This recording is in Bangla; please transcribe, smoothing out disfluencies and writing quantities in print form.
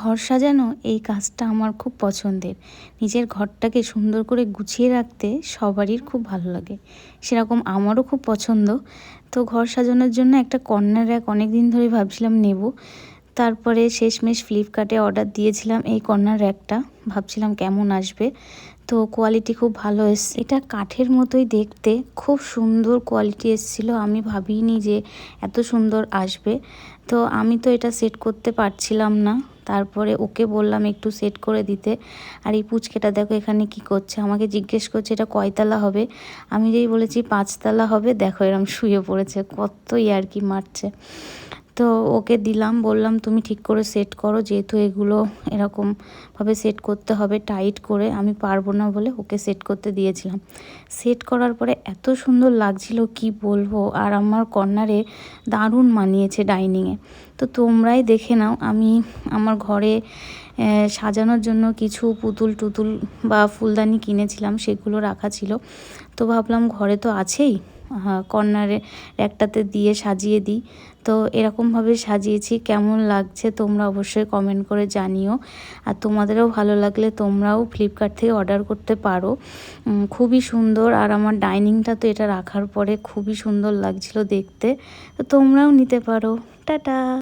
ঘর সাজানো এই কাজটা আমার খুব পছন্দের। নিজের ঘরটাকে সুন্দর করে গুছিয়ে রাখতে সবারই খুব ভালো লাগে, সেরকম আমারও খুব পছন্দ। তো ঘর সাজানোর জন্য একটা কর্নার র্যাক অনেক দিন ধরে ভাবছিলাম নেব। তারপরে শেষমেশ ফ্লিপকার্টে অর্ডার দিয়েছিলাম এই কর্নার র্যাকটা, ভাবছিলাম কেমন আসবে। তো কোয়ালিটি খুব ভালো এসছে, এটা কাঠের মতোই দেখতে, খুব সুন্দর কোয়ালিটি এসেছিলো। আমি ভাবিনি যে এত সুন্দর আসবে। তো আমি তো এটা সেট করতে পারছিলাম না, তারপরে ওকে বললাম একটু সেট করে দিতে। আর এই পুচকেটা দেখো এখানে কি করছে, আমাকে জিজ্ঞেস করছে এটা কয়তলা হবে। আমি যেই বলেছি 5তলা হবে, দেখো এরম শুয়ে পড়েছে, কত ইয়ার্কি মারছে। তো ওকে দিলাম, বললাম তুমি ঠিক করে সেট করো, যেহেতু এগুলো এরকমভাবে সেট করতে হবে টাইট করে, আমি পারবো না বলে ওকে সেট করতে দিয়েছিলাম। সেট করার পরে এত সুন্দর লাগছিল কি বলবো, আর আমার কর্নারে দারুণ মানিয়েছে ডাইনিংয়ে। তো তোমরাই দেখে নাও, আমি আমার ঘরে সাজানোর জন্য কিছু পুতুল টুতুল বা ফুলদানি কিনেছিলাম, সেগুলো রাখা ছিল। তো ভাবলাম ঘরে তো আছেই, কর্নারে একটাতে দিয়ে সাজিয়ে দিই। তো এরকমভাবে সাজিয়েছি, কেমন লাগছে তোমরা অবশ্যই কমেন্ট করে জানিও। আর তোমাদেরও ভালো লাগলে তোমরাও ফ্লিপকার্ট থেকে অর্ডার করতে পারো। খুবই সুন্দর, আর আমার ডাইনিংটা তো এটা রাখার পরে খুবই সুন্দর লাগছিল দেখতে। তো তোমরাও নিতে পারো। টাটা।